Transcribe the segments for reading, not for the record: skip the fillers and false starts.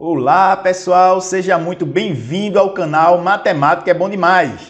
Olá pessoal, seja muito bem-vindo ao canal Matemática é Bom Demais.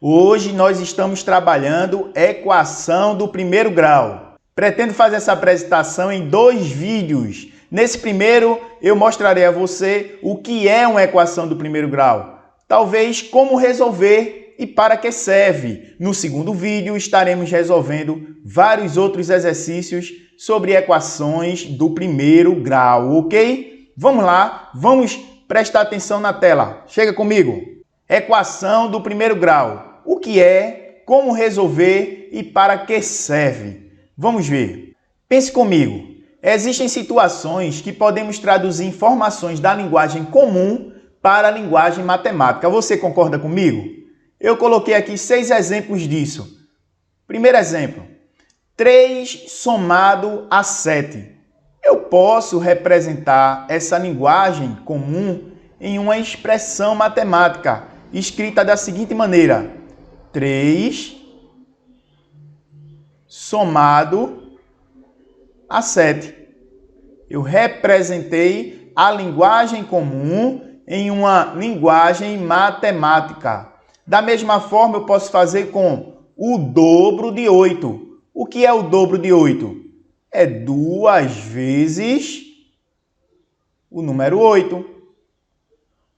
Hoje nós estamos trabalhando equação do primeiro grau. Pretendo fazer essa apresentação em 2 vídeos. Nesse primeiro eu mostrarei a você o que é uma equação do primeiro grau, talvez como resolver e para que serve. No segundo vídeo estaremos resolvendo vários outros exercícios sobre equações do primeiro grau, ok? Vamos lá, vamos prestar atenção na tela. Chega comigo. Equação do primeiro grau. O que é, como resolver e para que serve? Vamos ver. Pense comigo. Existem situações que podemos traduzir informações da linguagem comum para a linguagem matemática. Você concorda comigo? Eu coloquei aqui 6 exemplos disso. Primeiro exemplo, 3 somado a 7. Eu posso representar essa linguagem comum em uma expressão matemática, escrita da seguinte maneira: 3 somado a 7. Eu representei a linguagem comum em uma linguagem matemática. Da mesma forma, eu posso fazer com o dobro de 8. O que é o dobro de 8? É 2 vezes o número 8.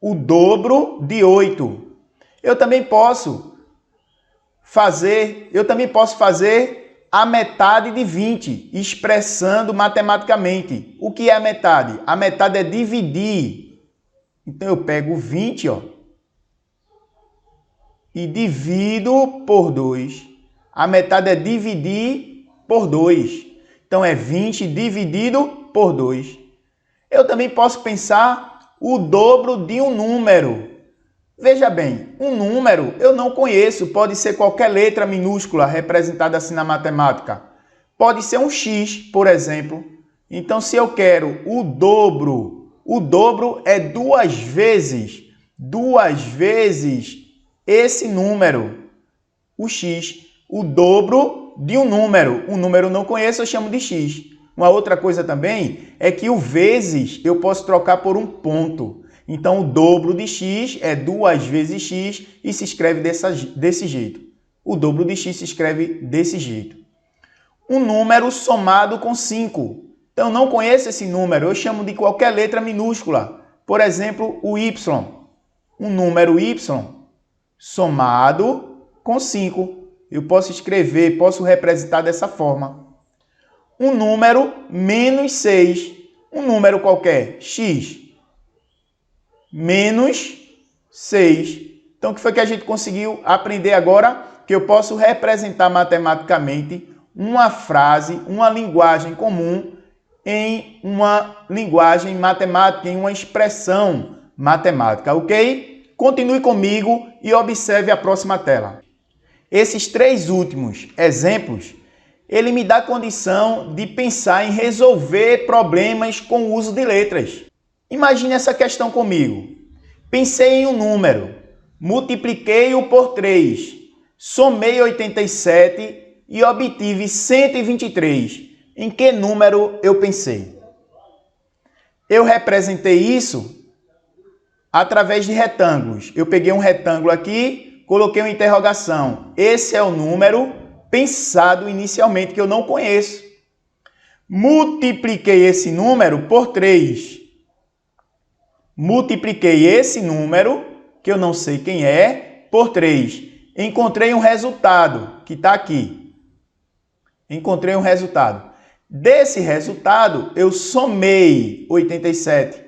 O dobro de 8. Eu também posso fazer a metade de 20, expressando matematicamente. O que é a metade? A metade é dividir. Então, eu pego 20, e divido por 2. A metade é dividir por 2. Então, é 20 dividido por 2. Eu também posso pensar o dobro de um número. Veja bem, um número eu não conheço. Pode ser qualquer letra minúscula representada assim na matemática. Pode ser um X, por exemplo. Então, se eu quero o dobro é 2 vezes esse número, o x, o dobro de um número. Um número eu não conheço, eu chamo de x. Uma outra coisa também é que o vezes eu posso trocar por um ponto. Então, o dobro de x é 2 vezes x e se escreve desse jeito. O dobro de x se escreve desse jeito. Um número somado com 5. Então, eu não conheço esse número, eu chamo de qualquer letra minúscula. Por exemplo, o y. Um número y somado com 5. Eu posso escrever, posso representar dessa forma. Um número menos 6. Um número qualquer, x. Menos 6. Então, o que foi que a gente conseguiu aprender agora? Que eu posso representar matematicamente uma frase, uma linguagem comum em uma linguagem matemática, em uma expressão matemática, ok? Continue comigo e observe a próxima tela. Esses 3 últimos exemplos, ele me dá condição de pensar em resolver problemas com o uso de letras. Imagine essa questão comigo. Pensei em um número, multipliquei-o por 3, somei 87 e obtive 123. Em que número eu pensei? Eu representei isso através de retângulos. Eu peguei um retângulo aqui, coloquei uma interrogação. Esse é o número pensado inicialmente, que eu não conheço. Multipliquei esse número por 3. Multipliquei esse número, que eu não sei quem é, por 3. Encontrei um resultado, que está aqui. Encontrei um resultado. Desse resultado, eu somei 87.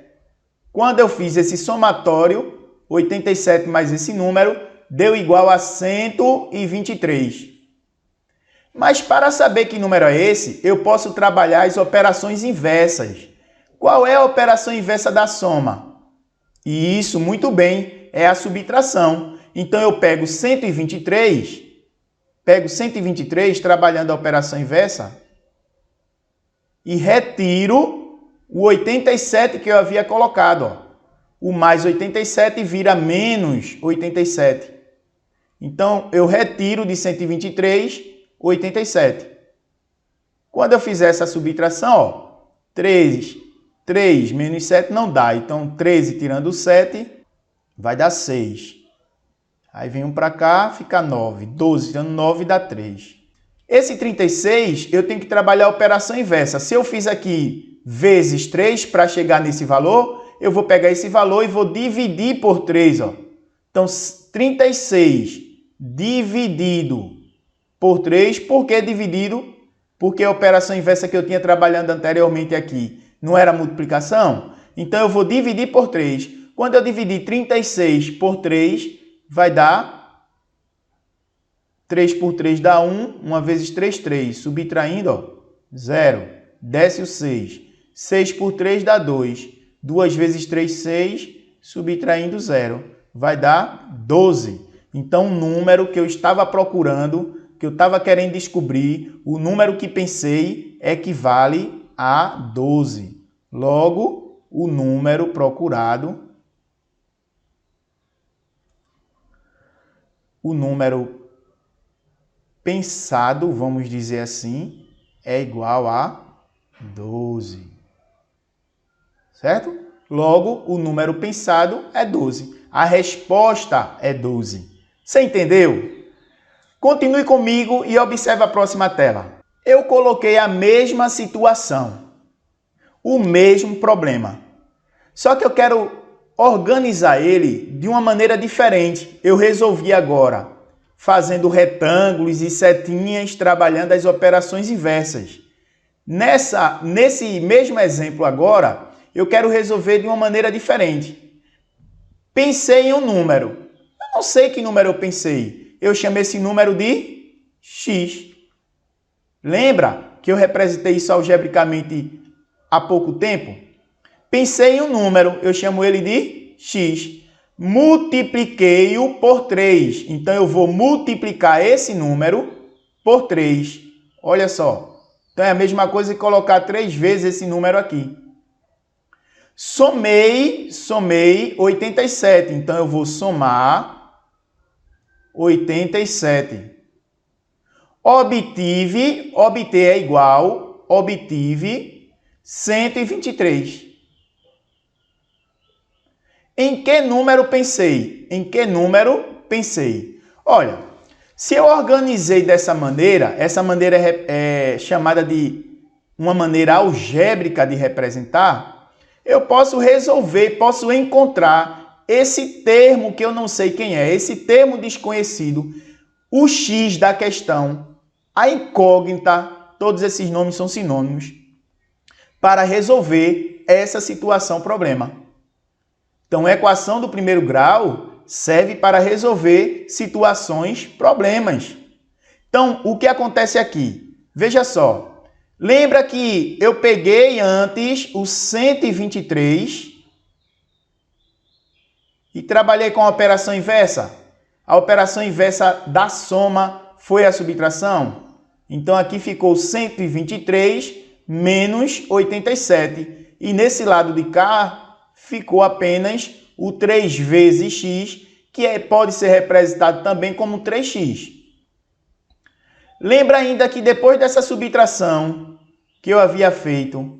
Quando eu fiz esse somatório, 87 mais esse número, deu igual a 123. Mas para saber que número é esse, eu posso trabalhar as operações inversas. Qual é a operação inversa da soma? Isso, muito bem, é a subtração. Então, eu pego 123 trabalhando a operação inversa e retiro o 87 que eu havia colocado. O mais 87 vira menos 87. Então, eu retiro de 123 87. Quando eu fizer essa subtração, ó, 3 menos 7 não dá. Então, 13 tirando 7 vai dar 6. Aí vem um para cá, fica 9. 12 tirando 9 dá 3. Esse 36, eu tenho que trabalhar a operação inversa. Se eu fiz aqui vezes 3 para chegar nesse valor, eu vou pegar esse valor e vou dividir por 3. Ó. Então, 36 dividido por 3. Por que dividido? Porque a operação inversa que eu tinha trabalhando anteriormente aqui não era multiplicação. Então, eu vou dividir por 3. Quando eu dividir 36 por 3, vai dar 3 por 3 dá 1. 1 vezes 3, 3. Subtraindo, ó, 0. Desce o 6. 6 por 3 dá 2. 2 vezes 3, 6. Subtraindo 0. Vai dar 12. Então, o número que eu estava procurando, que eu estava querendo descobrir, o número que pensei equivale a 12. Logo, o número procurado, o número pensado, vamos dizer assim, é igual a 12. Certo? Logo, o número pensado é 12. A resposta é 12. Você entendeu? Continue comigo e observe a próxima tela. Eu coloquei a mesma situação, o mesmo problema. Só que eu quero organizar ele de uma maneira diferente. Eu resolvi agora, fazendo retângulos e setinhas, trabalhando as operações inversas. Nesse mesmo exemplo agora, eu quero resolver de uma maneira diferente. Pensei em um número. Eu não sei que número eu pensei. Eu chamo esse número de x. Lembra que eu representei isso algebricamente há pouco tempo? Pensei em um número, eu chamo ele de x. Multipliquei-o por 3. Então, eu vou multiplicar esse número por 3. Olha só. Então, é a mesma coisa que colocar 3 vezes esse número aqui. Somei 87. Então, eu vou somar 87. Obter é igual, obtive 123. Em que número pensei? Em que número pensei? Olha, se eu organizei dessa maneira, essa maneira é chamada de uma maneira algébrica de representar, eu posso resolver, posso encontrar esse termo que eu não sei quem é, esse termo desconhecido, o x da questão, a incógnita, todos esses nomes são sinônimos, para resolver essa situação, problema. Então, a equação do primeiro grau serve para resolver situações, problemas. Então, o que acontece aqui? Veja só, lembra que eu peguei antes o 123 e trabalhei com a operação inversa. A operação inversa da soma foi a subtração. Então, aqui ficou 123 menos 87. E nesse lado de cá, ficou apenas o 3 vezes x, que pode ser representado também como 3x. Lembra ainda que depois dessa subtração que eu havia feito,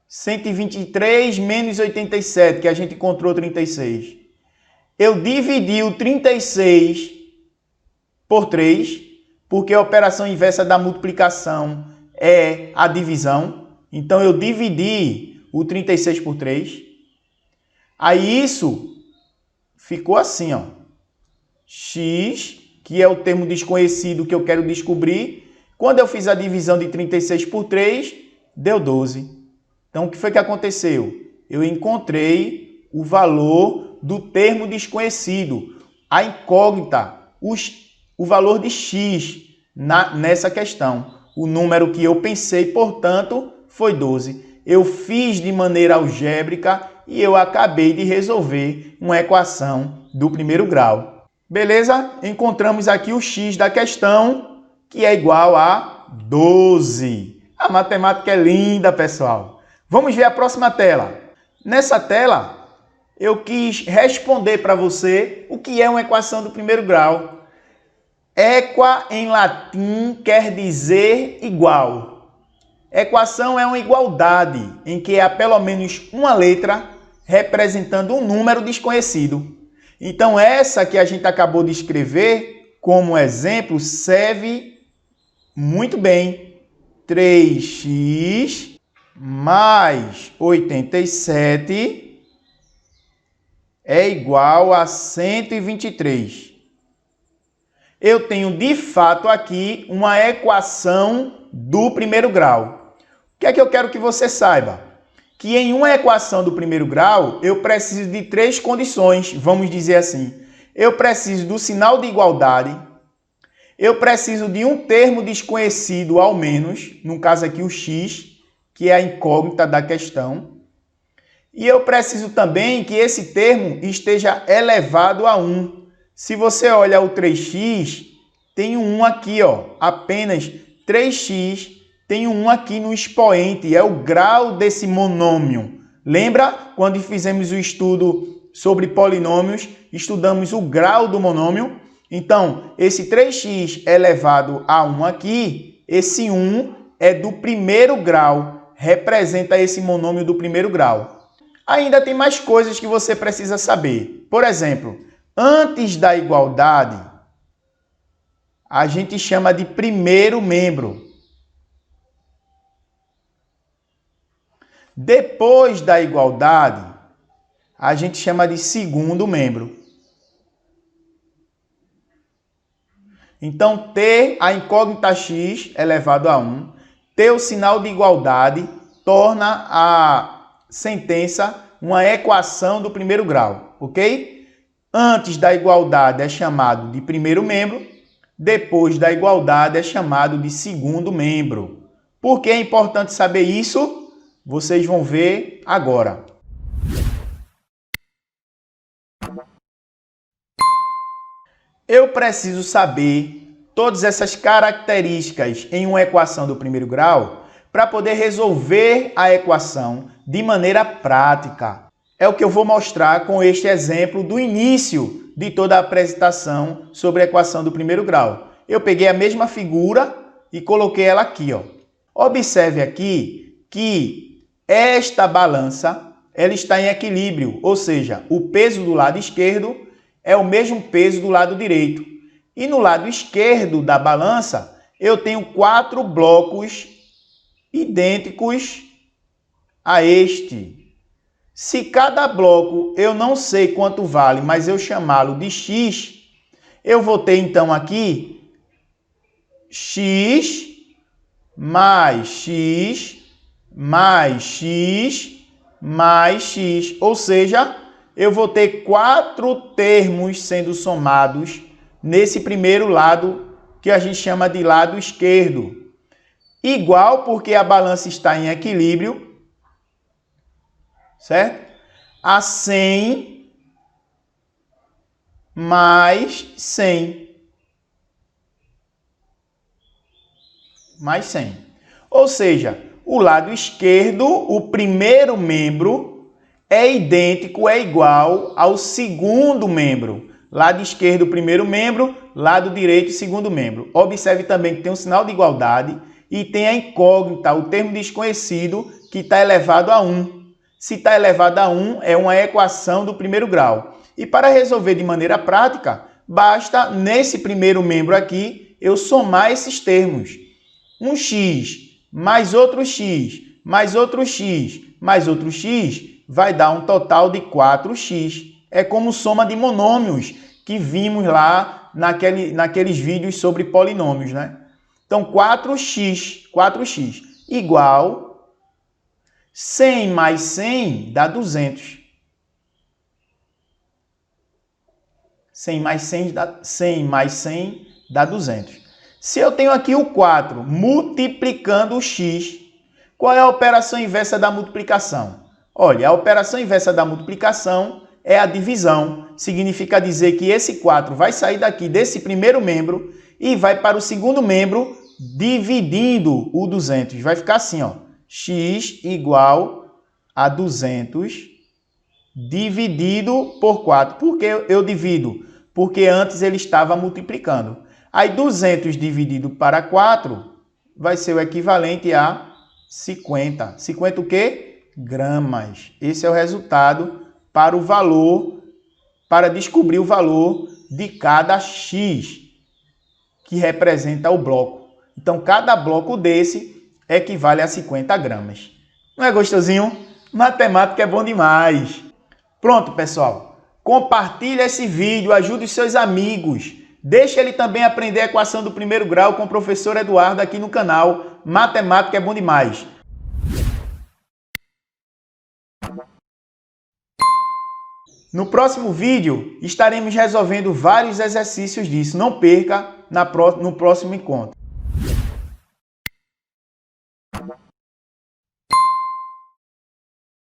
123 menos 87, que a gente encontrou 36. Eu dividi o 36 por 3, porque a operação inversa da multiplicação é a divisão. Então, eu dividi o 36 por 3. Aí, isso ficou assim, ó. X, que é o termo desconhecido que eu quero descobrir. Quando eu fiz a divisão de 36 por 3, deu 12. Então, o que foi que aconteceu? Eu encontrei o valor do termo desconhecido, a incógnita, o valor de x nessa questão. O número que eu pensei, portanto, foi 12. Eu fiz de maneira algébrica e eu acabei de resolver uma equação do primeiro grau. Beleza? Encontramos aqui o x da questão, que é igual a 12. A matemática é linda, pessoal. Vamos ver a próxima tela. Nessa tela, eu quis responder para você o que é uma equação do primeiro grau. Equa em latim quer dizer igual. Equação é uma igualdade em que há pelo menos uma letra representando um número desconhecido. Então, essa que a gente acabou de escrever como exemplo serve muito bem. 3x mais 87 é igual a 123. Eu tenho, de fato, aqui uma equação do primeiro grau. O que é que eu quero que você saiba? Que em uma equação do primeiro grau, eu preciso de 3 condições, vamos dizer assim. Eu preciso do sinal de igualdade, eu preciso de um termo desconhecido ao menos, no caso aqui o x, que é a incógnita da questão, e eu preciso também que esse termo esteja elevado a 1. Se você olha o 3x, tem um 1 aqui, ó, apenas 3x, tem um 1 aqui no expoente, é o grau desse monômio. Lembra quando fizemos o estudo sobre polinômios, estudamos o grau do monômio? Então, esse 3x elevado a 1 aqui, esse 1 é do primeiro grau, representa esse monômio do primeiro grau. Ainda tem mais coisas que você precisa saber. Por exemplo, antes da igualdade, a gente chama de primeiro membro. Depois da igualdade, a gente chama de segundo membro. Então, ter a incógnita x elevado a 1, ter o sinal de igualdade, torna a sentença uma equação do primeiro grau, ok? Antes da igualdade é chamado de primeiro membro, depois da igualdade é chamado de segundo membro. Por que é importante saber isso? Vocês vão ver agora. Eu preciso saber todas essas características em uma equação do primeiro grau para poder resolver a equação de maneira prática. É o que eu vou mostrar com este exemplo do início de toda a apresentação sobre a equação do primeiro grau. Eu peguei a mesma figura e coloquei ela aqui, ó. Observe aqui que esta balança ela está em equilíbrio, ou seja, o peso do lado esquerdo é o mesmo peso do lado direito. E no lado esquerdo da balança, eu tenho 4 blocos idênticos a este. Se cada bloco eu não sei quanto vale, mas eu chamá-lo de x, eu vou ter então aqui x mais x mais x mais x, ou seja, eu vou ter 4 termos sendo somados nesse primeiro lado que a gente chama de lado esquerdo. Igual porque a balança está em equilíbrio, certo? A 100 mais 100. Mais 100. Ou seja, o lado esquerdo, o primeiro membro, é idêntico, é igual ao segundo membro. Lado esquerdo, primeiro membro, lado direito, segundo membro. Observe também que tem um sinal de igualdade e tem a incógnita, o termo desconhecido, que está elevado a 1. Se está elevado a 1, é uma equação do primeiro grau. E para resolver de maneira prática, basta, nesse primeiro membro aqui, eu somar esses termos. Um x mais outro x, mais outro x, mais outro x, vai dar um total de 4x. É como soma de monômios que vimos lá naqueles vídeos sobre polinômios, né? Então, 4x igual 100 mais 100 dá 200. 100 mais 100 dá 200. Se eu tenho aqui o 4 multiplicando o x, qual é a operação inversa da multiplicação? Olha, a operação inversa da multiplicação é a divisão. Significa dizer que esse 4 vai sair daqui desse primeiro membro e vai para o segundo membro dividindo o 200. Vai ficar assim, ó, x igual a 200 dividido por 4. Por que eu divido? Porque antes ele estava multiplicando. Aí 200 dividido para 4 vai ser o equivalente a 50. 50 o quê? Gramas. Esse é o resultado para o valor, para descobrir o valor de cada X, que representa o bloco. Então, cada bloco desse equivale a 50 gramas. Não é gostosinho? Matemática é bom demais. Pronto, pessoal. Compartilhe esse vídeo, ajude os seus amigos. Deixe ele também aprender a equação do primeiro grau com o professor Eduardo aqui no canal. Matemática é bom demais. No próximo vídeo, estaremos resolvendo vários exercícios disso. Não perca no próximo encontro.